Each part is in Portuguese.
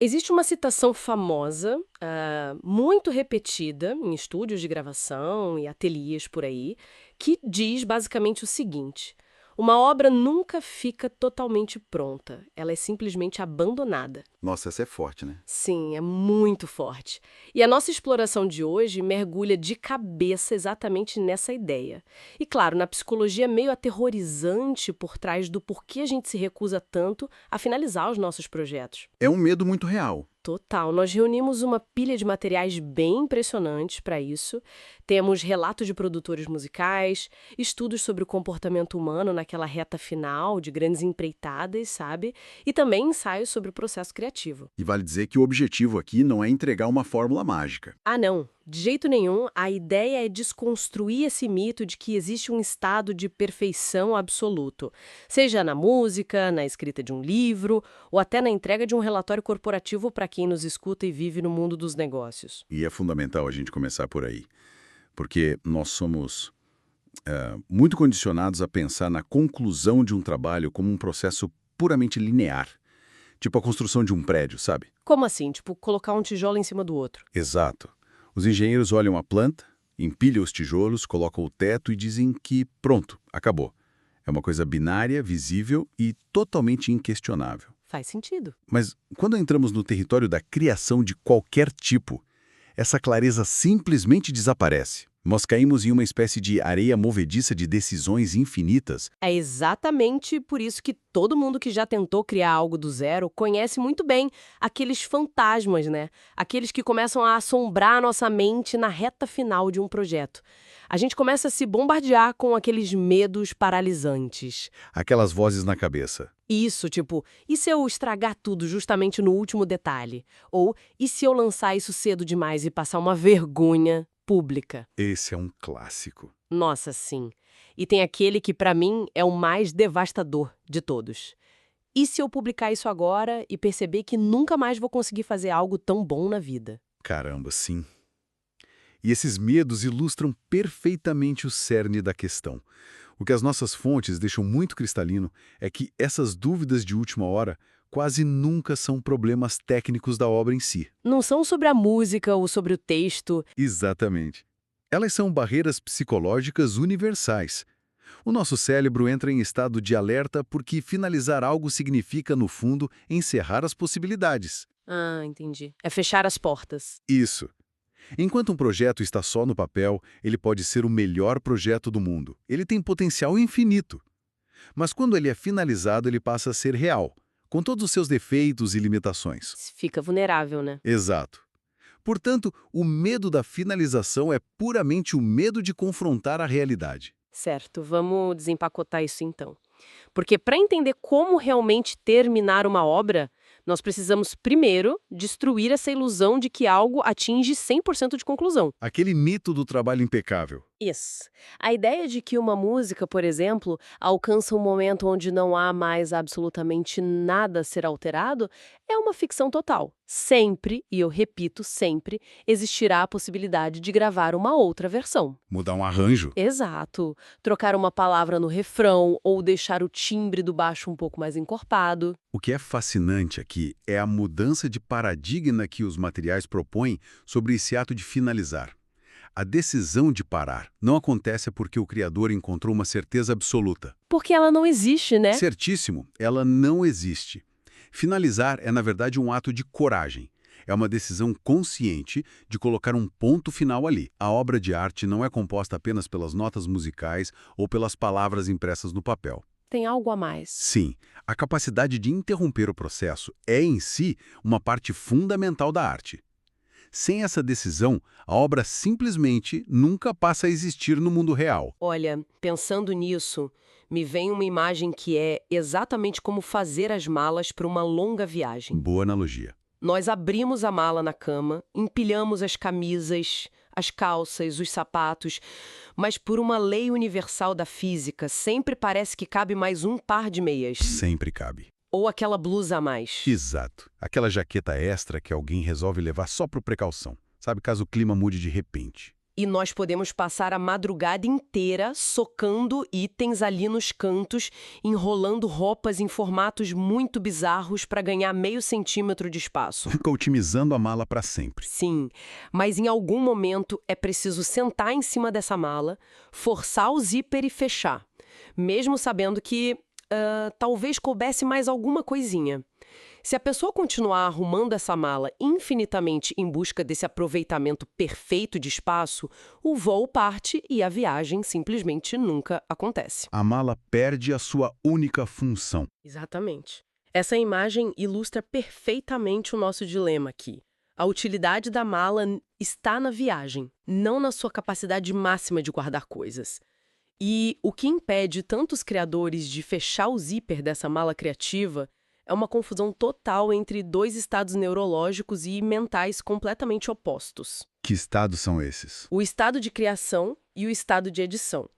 Existe uma citação famosa, muito repetida em estúdios de gravação e ateliês por aí, que diz basicamente o seguinte: uma obra nunca fica totalmente pronta, ela é simplesmente abandonada. Nossa, essa é forte, né? Sim, é muito forte. E a nossa exploração de hoje mergulha de cabeça exatamente nessa ideia. E claro, na psicologia meio aterrorizante por trás do porquê a gente se recusa tanto a finalizar os nossos projetos. É um medo muito real. Total. Nós reunimos uma pilha de materiais bem impressionantes para isso. Temos relatos de produtores musicais, estudos sobre o comportamento humano naquela reta final de grandes empreitadas, sabe? E também ensaios sobre o processo criativo. E vale dizer que o objetivo aqui não é entregar uma fórmula mágica. Ah, não. De jeito nenhum, a ideia é desconstruir esse mito de que existe um estado de perfeição absoluto, seja na música, na escrita de um livro ou até na entrega de um relatório corporativo para quem nos escuta e vive no mundo dos negócios. E é fundamental a gente começar por aí. Porque nós somos muito condicionados a pensar na conclusão de um trabalho como um processo puramente linear. Tipo a construção de um prédio, sabe? Como assim? Tipo, colocar um tijolo em cima do outro. Exato. Os engenheiros olham a planta, empilham os tijolos, colocam o teto e dizem que pronto, acabou. É uma coisa binária, visível e totalmente inquestionável. Faz sentido. Mas quando entramos no território da criação de qualquer tipo, essa clareza simplesmente desaparece. Nós caímos em uma espécie de areia movediça de decisões infinitas. É exatamente por isso que todo mundo que já tentou criar algo do zero conhece muito bem aqueles fantasmas, né? Aqueles que começam a assombrar a nossa mente na reta final de um projeto. A gente começa a se bombardear com aqueles medos paralisantes. Aquelas vozes na cabeça. Isso, tipo, e se eu estragar tudo justamente no último detalhe? Ou e se eu lançar isso cedo demais e passar uma vergonha pública? Esse é um clássico. Nossa, sim. E tem aquele que, pra mim, é o mais devastador de todos. E se eu publicar isso agora e perceber que nunca mais vou conseguir fazer algo tão bom na vida? Caramba, sim. E esses medos ilustram perfeitamente o cerne da questão. O que as nossas fontes deixam muito cristalino é que essas dúvidas de última hora quase nunca são problemas técnicos da obra em si. Não são sobre a música ou sobre o texto. Exatamente. Elas são barreiras psicológicas universais. O nosso cérebro entra em estado de alerta porque finalizar algo significa, no fundo, encerrar as possibilidades. Ah, entendi. É fechar as portas. Isso. Enquanto um projeto está só no papel, ele pode ser o melhor projeto do mundo. Ele tem potencial infinito. Mas quando ele é finalizado, ele passa a ser real, com todos os seus defeitos e limitações. Fica vulnerável, né? Exato. Portanto, o medo da finalização é puramente o medo de confrontar a realidade. Certo, vamos desempacotar isso então. Porque para entender como realmente terminar uma obra, nós precisamos primeiro destruir essa ilusão de que algo atinge 100% de conclusão. Aquele mito do trabalho impecável. Isso. A ideia de que uma música, por exemplo, alcança um momento onde não há mais absolutamente nada a ser alterado é uma ficção total. Sempre, e eu repito, sempre, existirá a possibilidade de gravar uma outra versão. Mudar um arranjo. Exato. Trocar uma palavra no refrão ou deixar o timbre do baixo um pouco mais encorpado. O que é fascinante aqui é a mudança de paradigma que os materiais propõem sobre esse ato de finalizar. A decisão de parar não acontece porque o criador encontrou uma certeza absoluta. Porque ela não existe, né? Certíssimo, ela não existe. Finalizar é, na verdade, um ato de coragem. É uma decisão consciente de colocar um ponto final ali. A obra de arte não é composta apenas pelas notas musicais ou pelas palavras impressas no papel. Tem algo a mais. Sim, a capacidade de interromper o processo é, em si, uma parte fundamental da arte. Sem essa decisão, a obra simplesmente nunca passa a existir no mundo real. Olha, pensando nisso, me vem uma imagem que é exatamente como fazer as malas para uma longa viagem. Boa analogia. Nós abrimos a mala na cama, empilhamos as camisas, as calças, os sapatos, mas por uma lei universal da física, sempre parece que cabe mais um par de meias. Sempre cabe. Ou aquela blusa a mais. Exato. Aquela jaqueta extra que alguém resolve levar só por precaução. Sabe, caso o clima mude de repente. E nós podemos passar a madrugada inteira socando itens ali nos cantos, enrolando roupas em formatos muito bizarros para ganhar meio centímetro de espaço. Fica otimizando a mala para sempre. Sim, mas em algum momento é preciso sentar em cima dessa mala, forçar o zíper e fechar, mesmo sabendo que talvez coubesse mais alguma coisinha. Se a pessoa continuar arrumando essa mala infinitamente em busca desse aproveitamento perfeito de espaço, o voo parte e a viagem simplesmente nunca acontece. A mala perde a sua única função. Exatamente. Essa imagem ilustra perfeitamente o nosso dilema aqui. A utilidade da mala está na viagem, não na sua capacidade máxima de guardar coisas. E o que impede tantos criadores de fechar o zíper dessa mala criativa é uma confusão total entre dois estados neurológicos e mentais completamente opostos. Que estados são esses? O estado de criação e o estado de edição.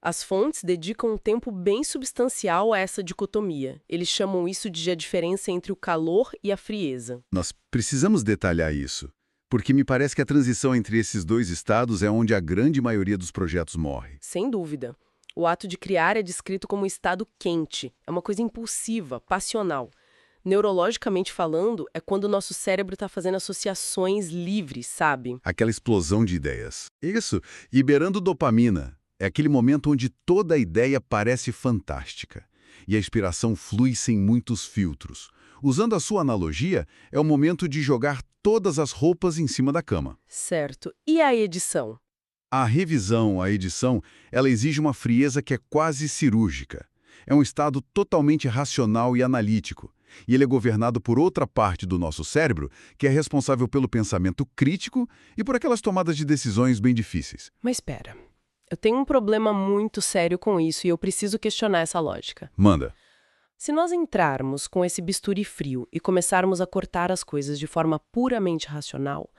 As fontes dedicam um tempo bem substancial a essa dicotomia. Eles chamam isso de a diferença entre o calor e a frieza. Nós precisamos detalhar isso, porque me parece que a transição entre esses dois estados é onde a grande maioria dos projetos morre. Sem dúvida. O ato de criar é descrito como um estado quente. É uma coisa impulsiva, passional. Neurologicamente falando, é quando o nosso cérebro está fazendo associações livres, sabe? Aquela explosão de ideias. Isso, liberando dopamina. É aquele momento onde toda a ideia parece fantástica. E a inspiração flui sem muitos filtros. Usando a sua analogia, é o momento de jogar todas as roupas em cima da cama. Certo. E a edição? A revisão, a edição, ela exige uma frieza que é quase cirúrgica. É um estado totalmente racional e analítico. E ele é governado por outra parte do nosso cérebro, que é responsável pelo pensamento crítico e por aquelas tomadas de decisões bem difíceis. Mas espera. Eu tenho um problema muito sério com isso e eu preciso questionar essa lógica. Manda. Se nós entrarmos com esse bisturi frio e começarmos a cortar as coisas de forma puramente racional,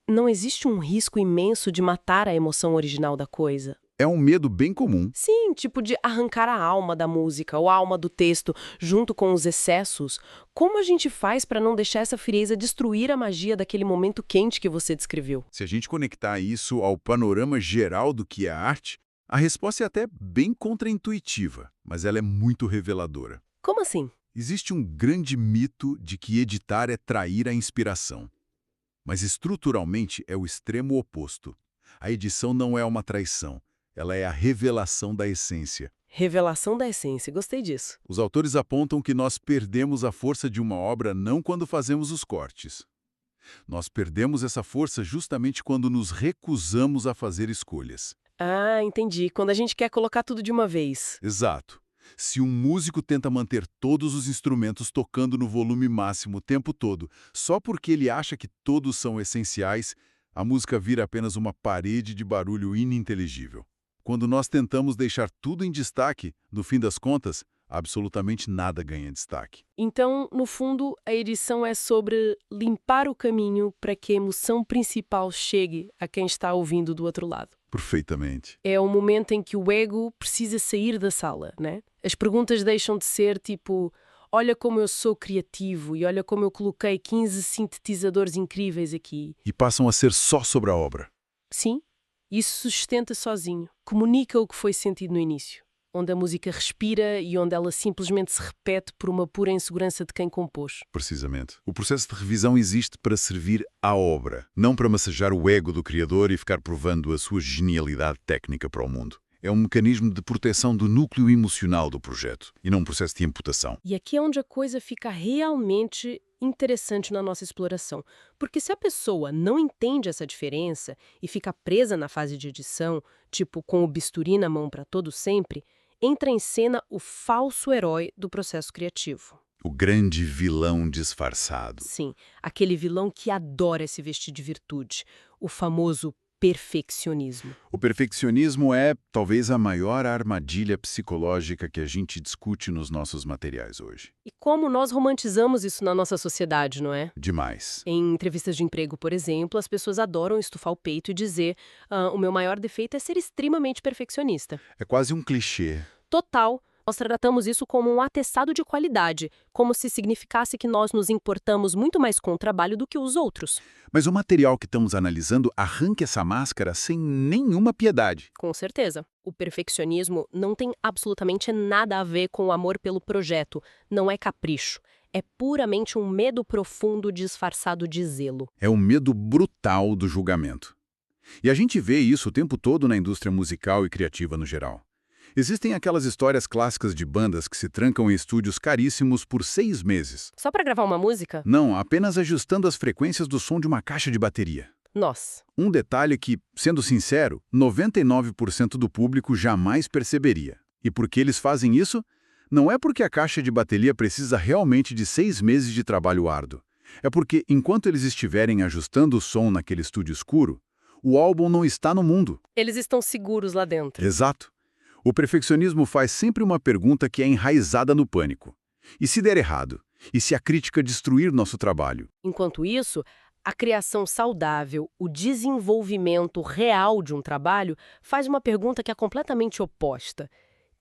não existe um risco imenso de matar a emoção original da coisa? É um medo bem comum. Sim, tipo de arrancar a alma da música ou a alma do texto junto com os excessos. Como a gente faz para não deixar essa frieza destruir a magia daquele momento quente que você descreveu? Se a gente conectar isso ao panorama geral do que é arte, a resposta é até bem contraintuitiva, mas ela é muito reveladora. Como assim? Existe um grande mito de que editar é trair a inspiração. Mas estruturalmente é o extremo oposto. A edição não é uma traição. Ela é a revelação da essência. Revelação da essência, gostei disso. Os autores apontam que nós perdemos a força de uma obra não quando fazemos os cortes. Nós perdemos essa força justamente quando nos recusamos a fazer escolhas. Ah, entendi. Quando a gente quer colocar tudo de uma vez. Exato. Se um músico tenta manter todos os instrumentos tocando no volume máximo o tempo todo, só porque ele acha que todos são essenciais, a música vira apenas uma parede de barulho ininteligível. Quando nós tentamos deixar tudo em destaque, no fim das contas, absolutamente nada ganha destaque. Então, no fundo, a edição é sobre limpar o caminho para que a emoção principal chegue a quem está ouvindo do outro lado. Perfeitamente. É o momento em que o ego precisa sair da sala, né? As perguntas deixam de ser tipo, olha como eu sou criativo e olha como eu coloquei 15 sintetizadores incríveis aqui. E passam a ser só sobre a obra. Sim, isso sustenta sozinho, comunica o que foi sentido no início, onde a música respira e onde ela simplesmente se repete por uma pura insegurança de quem compôs. Precisamente. O processo de revisão existe para servir à obra, não para massajar o ego do criador e ficar provando a sua genialidade técnica para o mundo. É um mecanismo de proteção do núcleo emocional do projeto, e não um processo de imputação. E aqui é onde a coisa fica realmente interessante na nossa exploração. Porque se a pessoa não entende essa diferença e fica presa na fase de edição, tipo com o bisturi na mão para todo sempre, entra em cena o falso herói do processo criativo. O grande vilão disfarçado. Sim, aquele vilão que adora se vestir de virtude, o famoso perfeccionismo. O perfeccionismo é, talvez, a maior armadilha psicológica que a gente discute nos nossos materiais hoje. E como nós romantizamos isso na nossa sociedade, não é? Demais. Em entrevistas de emprego, por exemplo, as pessoas adoram estufar o peito e dizer o meu maior defeito é ser extremamente perfeccionista. É quase um clichê. Total. Nós tratamos isso como um atestado de qualidade, como se significasse que nós nos importamos muito mais com o trabalho do que os outros. Mas o material que estamos analisando arranca essa máscara sem nenhuma piedade. Com certeza. O perfeccionismo não tem absolutamente nada a ver com o amor pelo projeto, não é capricho. É puramente um medo profundo disfarçado de zelo. É o medo brutal do julgamento. E a gente vê isso o tempo todo na indústria musical e criativa no geral. Existem aquelas histórias clássicas de bandas que se trancam em estúdios caríssimos por 6 meses. Só para gravar uma música? Não, apenas ajustando as frequências do som de uma caixa de bateria. Nós. Um detalhe que, sendo sincero, 99% do público jamais perceberia. E por que eles fazem isso? Não é porque a caixa de bateria precisa realmente de 6 meses de trabalho árduo. É porque, enquanto eles estiverem ajustando o som naquele estúdio escuro, o álbum não está no mundo. Eles estão seguros lá dentro. Exato. O perfeccionismo faz sempre uma pergunta que é enraizada no pânico. E se der errado? E se a crítica destruir nosso trabalho? Enquanto isso, a criação saudável, o desenvolvimento real de um trabalho, faz uma pergunta que é completamente oposta.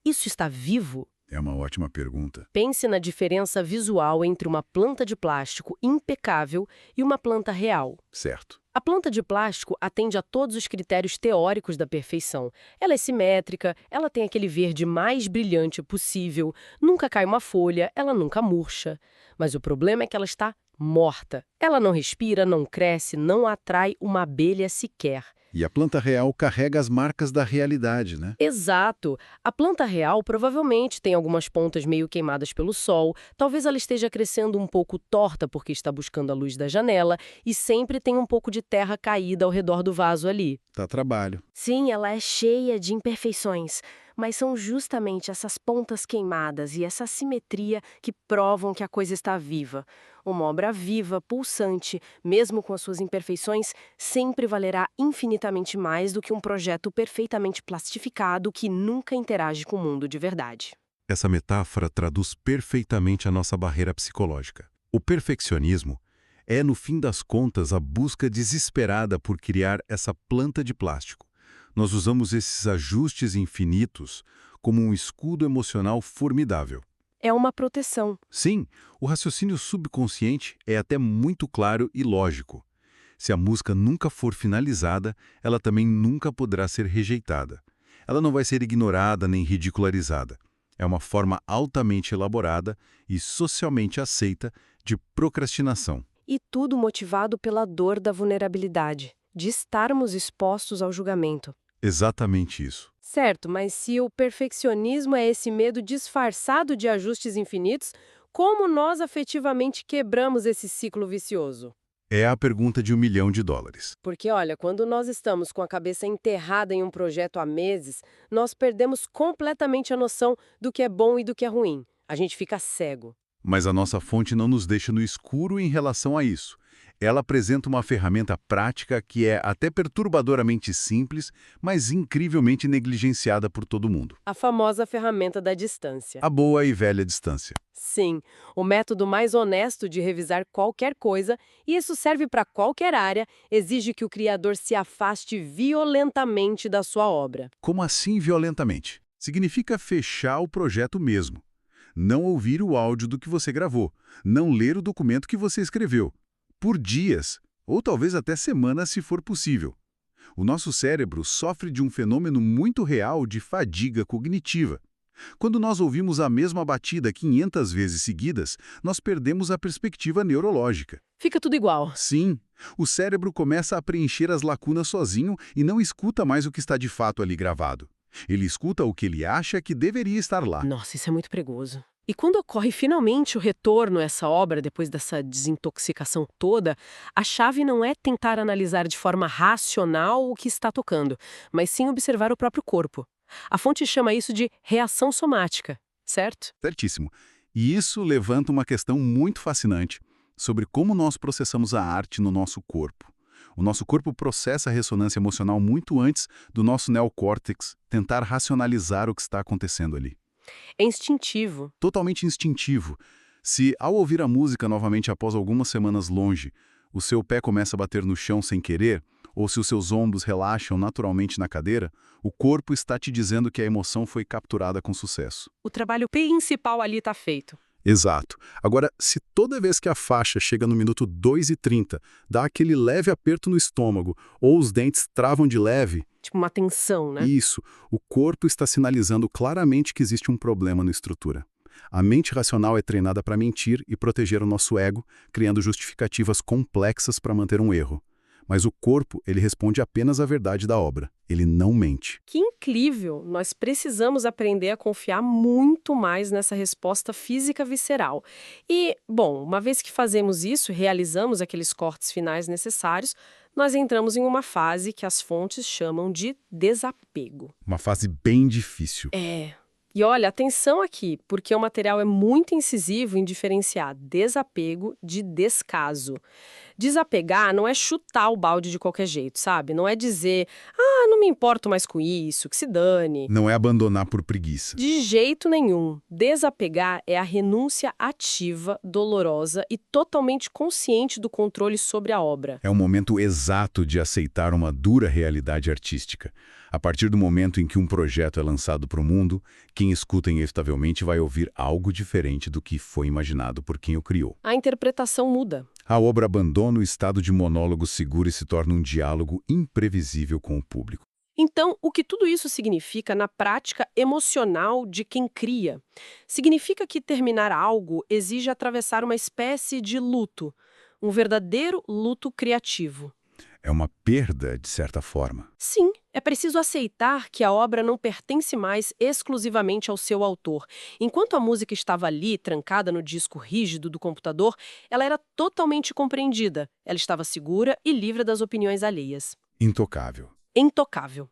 Isso está vivo? É uma ótima pergunta. Pense na diferença visual entre uma planta de plástico impecável e uma planta real. Certo. A planta de plástico atende a todos os critérios teóricos da perfeição. Ela é simétrica, ela tem aquele verde mais brilhante possível, nunca cai uma folha, ela nunca murcha. Mas o problema é que ela está morta. Ela não respira, não cresce, não atrai uma abelha sequer. E a planta real carrega as marcas da realidade, né? Exato. A planta real provavelmente tem algumas pontas meio queimadas pelo sol, talvez ela esteja crescendo um pouco torta porque está buscando a luz da janela e sempre tem um pouco de terra caída ao redor do vaso ali. Dá trabalho. Sim, ela é cheia de imperfeições, mas são justamente essas pontas queimadas e essa assimetria que provam que a coisa está viva. Uma obra viva, pulsante, mesmo com as suas imperfeições, sempre valerá infinitamente mais do que um projeto perfeitamente plastificado que nunca interage com o mundo de verdade. Essa metáfora traduz perfeitamente a nossa barreira psicológica. O perfeccionismo é, no fim das contas, a busca desesperada por criar essa planta de plástico. Nós usamos esses ajustes infinitos como um escudo emocional formidável. É uma proteção. Sim, o raciocínio subconsciente é até muito claro e lógico. Se a música nunca for finalizada, ela também nunca poderá ser rejeitada. Ela não vai ser ignorada nem ridicularizada. É uma forma altamente elaborada e socialmente aceita de procrastinação. E tudo motivado pela dor da vulnerabilidade, de estarmos expostos ao julgamento. Exatamente isso. Certo, mas se o perfeccionismo é esse medo disfarçado de ajustes infinitos, como nós afetivamente quebramos esse ciclo vicioso? É a pergunta de $1 milhão. Porque, olha, quando nós estamos com a cabeça enterrada em um projeto há meses, nós perdemos completamente a noção do que é bom e do que é ruim. A gente fica cego. Mas a nossa fonte não nos deixa no escuro em relação a isso. Ela apresenta uma ferramenta prática que é até perturbadoramente simples, mas incrivelmente negligenciada por todo mundo. A famosa ferramenta da distância. A boa e velha distância. Sim, o método mais honesto de revisar qualquer coisa, e isso serve para qualquer área, exige que o criador se afaste violentamente da sua obra. Como assim violentamente? Significa fechar o projeto mesmo. Não ouvir o áudio do que você gravou, não ler o documento que você escreveu. Por dias, ou talvez até semanas se for possível. O nosso cérebro sofre de um fenômeno muito real de fadiga cognitiva. Quando nós ouvimos a mesma batida 500 vezes seguidas, nós perdemos a perspectiva neurológica. Fica tudo igual. Sim, o cérebro começa a preencher as lacunas sozinho e não escuta mais o que está de fato ali gravado. Ele escuta o que ele acha que deveria estar lá. Nossa, isso é muito perigoso. E quando ocorre finalmente o retorno a essa obra, depois dessa desintoxicação toda, a chave não é tentar analisar de forma racional o que está tocando, mas sim observar o próprio corpo. A fonte chama isso de reação somática, certo? Certíssimo. E isso levanta uma questão muito fascinante sobre como nós processamos a arte no nosso corpo. O nosso corpo processa a ressonância emocional muito antes do nosso neocórtex tentar racionalizar o que está acontecendo ali. É instintivo. Totalmente instintivo. Se, ao ouvir a música novamente após algumas semanas longe, o seu pé começa a bater no chão sem querer, ou se os seus ombros relaxam naturalmente na cadeira, o corpo está te dizendo que a emoção foi capturada com sucesso. O trabalho principal ali está feito. Exato. Agora, se toda vez que a faixa chega no minuto 2:30, dá aquele leve aperto no estômago, ou os dentes travam de leve, Tipo uma tensão, né? isso, o corpo está sinalizando claramente que existe um problema na estrutura. A mente racional é treinada para mentir e proteger o nosso ego, criando justificativas complexas para manter um erro. Mas o corpo, ele responde apenas a verdade da obra. Ele não mente. Que incrível! Nós precisamos aprender a confiar muito mais nessa resposta física visceral. E, bom, uma vez que fazemos isso, realizamos aqueles cortes finais necessários, nós entramos em uma fase que as fontes chamam de desapego. Uma fase bem difícil. E olha, atenção aqui, porque o material é muito incisivo em diferenciar desapego de descaso. Desapegar não é chutar o balde de qualquer jeito, sabe? Não é dizer, não me importo mais com isso, que se dane. Não é abandonar por preguiça. De jeito nenhum. Desapegar é a renúncia ativa, dolorosa e totalmente consciente do controle sobre a obra. É o momento exato de aceitar uma dura realidade artística. A partir do momento em que um projeto é lançado para o mundo, quem escuta inevitavelmente vai ouvir algo diferente do que foi imaginado por quem o criou. A interpretação muda. A obra abandona o estado de monólogo seguro e se torna um diálogo imprevisível com o público. Então, o que tudo isso significa na prática emocional de quem cria? Significa que terminar algo exige atravessar uma espécie de luto, um verdadeiro luto criativo. É uma perda, de certa forma. Sim, é preciso aceitar que a obra não pertence mais exclusivamente ao seu autor. Enquanto a música estava ali, trancada no disco rígido do computador, ela era totalmente compreendida. Ela estava segura e livre das opiniões alheias. Intocável. Intocável.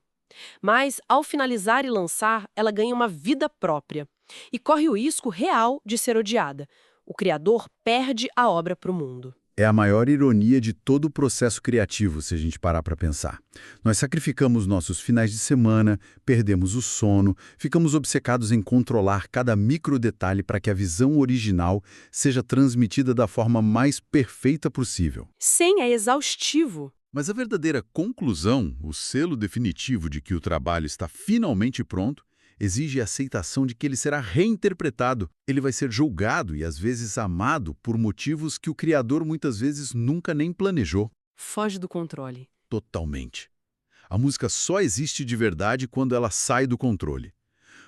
Mas, ao finalizar e lançar, ela ganha uma vida própria e corre o risco real de ser odiada. O criador perde a obra para o mundo. É a maior ironia de todo o processo criativo, se a gente parar para pensar. Nós sacrificamos nossos finais de semana, perdemos o sono, ficamos obcecados em controlar cada micro detalhe para que a visão original seja transmitida da forma mais perfeita possível. Sim, é exaustivo. Mas a verdadeira conclusão, o selo definitivo de que o trabalho está finalmente pronto, exige a aceitação de que ele será reinterpretado. Ele vai ser julgado e, às vezes, amado por motivos que o criador muitas vezes nunca nem planejou. Foge do controle. Totalmente. A música só existe de verdade quando ela sai do controle.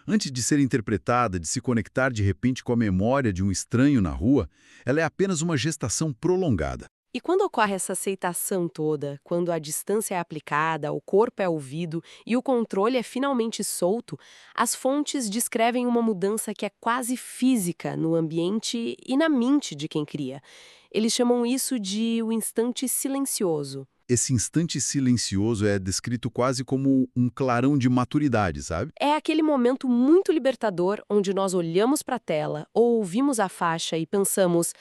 Antes de ser interpretada, de se conectar de repente com a memória de um estranho na rua, ela é apenas uma gestação prolongada. E quando ocorre essa aceitação toda, quando a distância é aplicada, o corpo é ouvido e o controle é finalmente solto, as fontes descrevem uma mudança que é quase física no ambiente e na mente de quem cria. Eles chamam isso de o instante silencioso. Esse instante silencioso é descrito quase como um clarão de maturidade, sabe? É aquele momento muito libertador onde nós olhamos para a tela ou ouvimos a faixa e pensamos,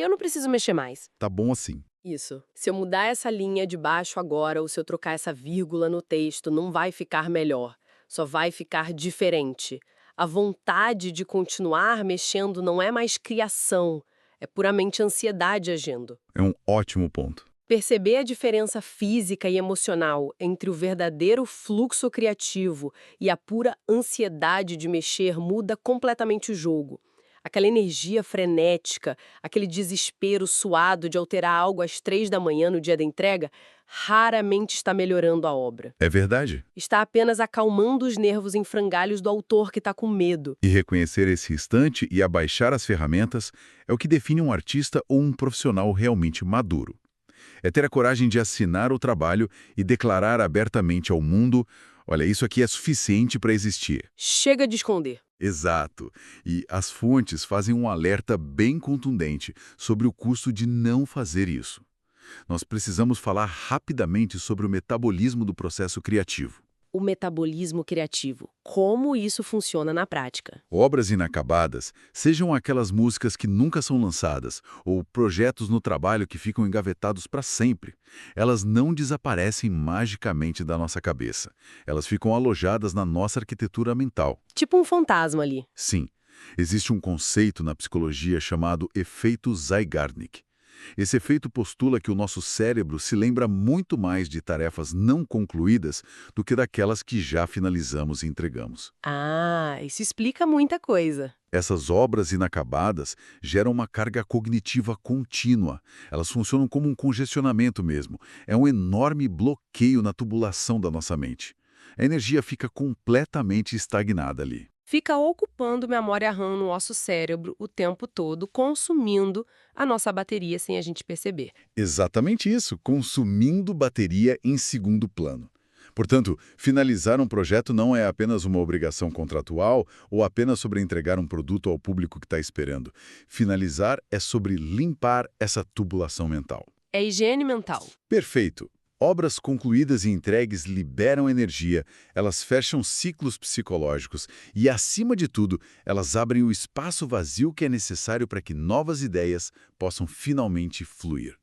eu não preciso mexer mais. Tá bom assim. Isso. Se eu mudar essa linha de baixo agora ou se eu trocar essa vírgula no texto, não vai ficar melhor. Só vai ficar diferente. A vontade de continuar mexendo não é mais criação, é puramente ansiedade agindo. É um ótimo ponto. Perceber a diferença física e emocional entre o verdadeiro fluxo criativo e a pura ansiedade de mexer muda completamente o jogo. Aquela energia frenética, aquele desespero suado de alterar algo às 3 da manhã no dia da entrega, raramente está melhorando a obra. É verdade. Está apenas acalmando os nervos em frangalhos do autor que está com medo. E reconhecer esse instante e abaixar as ferramentas é o que define um artista ou um profissional realmente maduro. É ter a coragem de assinar o trabalho e declarar abertamente ao mundo, olha, isso aqui é suficiente para existir. Chega de esconder. Exato. E as fontes fazem um alerta bem contundente sobre o custo de não fazer isso. Nós precisamos falar rapidamente sobre o metabolismo do processo criativo. O metabolismo criativo. Como isso funciona na prática? Obras inacabadas, sejam aquelas músicas que nunca são lançadas, ou projetos no trabalho que ficam engavetados para sempre, elas não desaparecem magicamente da nossa cabeça. Elas ficam alojadas na nossa arquitetura mental. Tipo um fantasma ali. Sim, existe um conceito na psicologia chamado efeito Zeigarnik. Esse efeito postula que o nosso cérebro se lembra muito mais de tarefas não concluídas do que daquelas que já finalizamos e entregamos. Ah, isso explica muita coisa. Essas obras inacabadas geram uma carga cognitiva contínua. Elas funcionam como um congestionamento mesmo. É um enorme bloqueio na tubulação da nossa mente. A energia fica completamente estagnada ali. Fica ocupando memória RAM no nosso cérebro o tempo todo, consumindo a nossa bateria sem a gente perceber. Exatamente isso, consumindo bateria em segundo plano. Portanto, finalizar um projeto não é apenas uma obrigação contratual ou apenas sobre entregar um produto ao público que está esperando. Finalizar é sobre limpar essa tubulação mental. É higiene mental. Perfeito. Obras concluídas e entregues liberam energia, elas fecham ciclos psicológicos e, acima de tudo, elas abrem o espaço vazio que é necessário para que novas ideias possam finalmente fluir.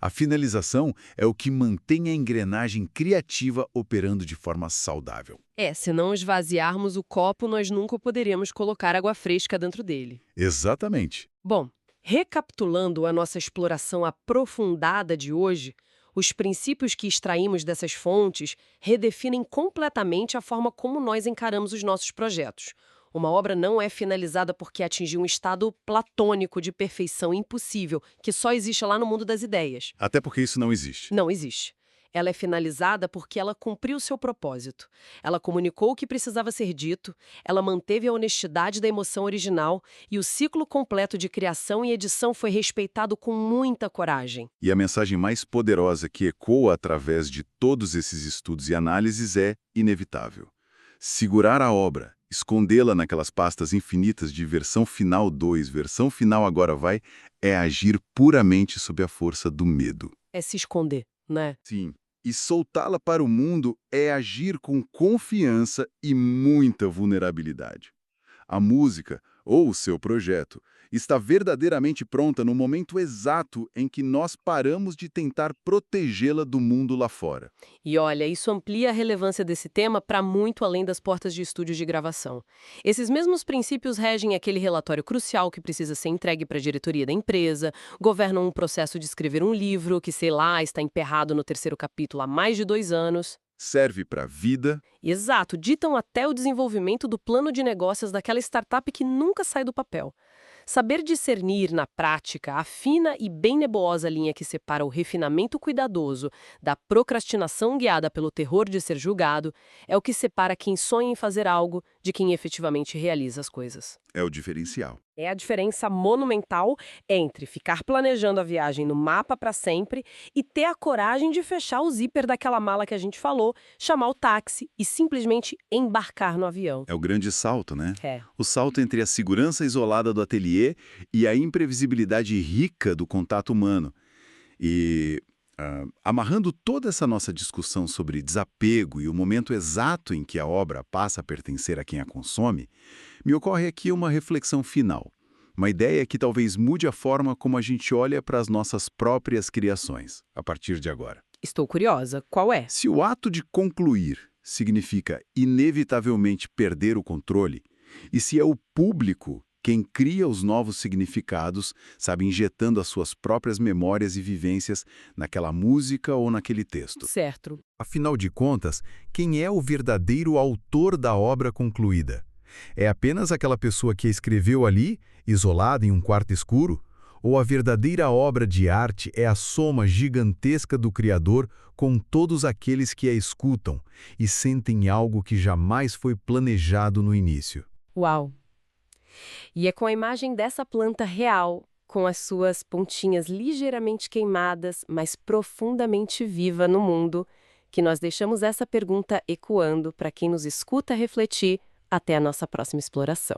A finalização é o que mantém a engrenagem criativa operando de forma saudável. Se não esvaziarmos o copo, nós nunca poderíamos colocar água fresca dentro dele. Exatamente. Bom, recapitulando a nossa exploração aprofundada de hoje, os princípios que extraímos dessas fontes redefinem completamente a forma como nós encaramos os nossos projetos. Uma obra não é finalizada porque atingiu um estado platônico de perfeição impossível, que só existe lá no mundo das ideias. Até porque isso não existe. Não existe. Ela é finalizada porque ela cumpriu seu propósito. Ela comunicou o que precisava ser dito, ela manteve a honestidade da emoção original e o ciclo completo de criação e edição foi respeitado com muita coragem. E a mensagem mais poderosa que ecoa através de todos esses estudos e análises é inevitável. Segurar a obra, escondê-la naquelas pastas infinitas de versão final 2, versão final agora vai, é agir puramente sob a força do medo. É se esconder, né? Sim. E soltá-la para o mundo é agir com confiança e muita vulnerabilidade. A música, ou o seu projeto, está verdadeiramente pronta no momento exato em que nós paramos de tentar protegê-la do mundo lá fora. E olha, isso amplia a relevância desse tema para muito além das portas de estúdios de gravação. Esses mesmos princípios regem aquele relatório crucial que precisa ser entregue para a diretoria da empresa, governam um processo de escrever um livro que, sei lá, está emperrado no 3º capítulo há mais de 2 anos. Serve para a vida. Exato, ditam até o desenvolvimento do plano de negócios daquela startup que nunca sai do papel. Saber discernir na prática a fina e bem nebulosa linha que separa o refinamento cuidadoso da procrastinação guiada pelo terror de ser julgado é o que separa quem sonha em fazer algo de quem efetivamente realiza as coisas. É o diferencial. É a diferença monumental entre ficar planejando a viagem no mapa para sempre e ter a coragem de fechar o zíper daquela mala que a gente falou, chamar o táxi e simplesmente embarcar no avião. É o grande salto, né? É. O salto entre a segurança isolada do ateliê e a imprevisibilidade rica do contato humano. E, amarrando toda essa nossa discussão sobre desapego e o momento exato em que a obra passa a pertencer a quem a consome, me ocorre aqui uma reflexão final. Uma ideia que talvez mude a forma como a gente olha para as nossas próprias criações, a partir de agora. Estou curiosa. Qual é? Se o ato de concluir significa inevitavelmente perder o controle, e se é o público quem cria os novos significados, sabe, injetando as suas próprias memórias e vivências naquela música ou naquele texto. Certo. Afinal de contas, quem é o verdadeiro autor da obra concluída? É apenas aquela pessoa que a escreveu ali, isolada em um quarto escuro? Ou a verdadeira obra de arte é a soma gigantesca do Criador com todos aqueles que a escutam e sentem algo que jamais foi planejado no início? Uau! E é com a imagem dessa planta real, com as suas pontinhas ligeiramente queimadas, mas profundamente viva no mundo, que nós deixamos essa pergunta ecoando para quem nos escuta refletir até a nossa próxima exploração.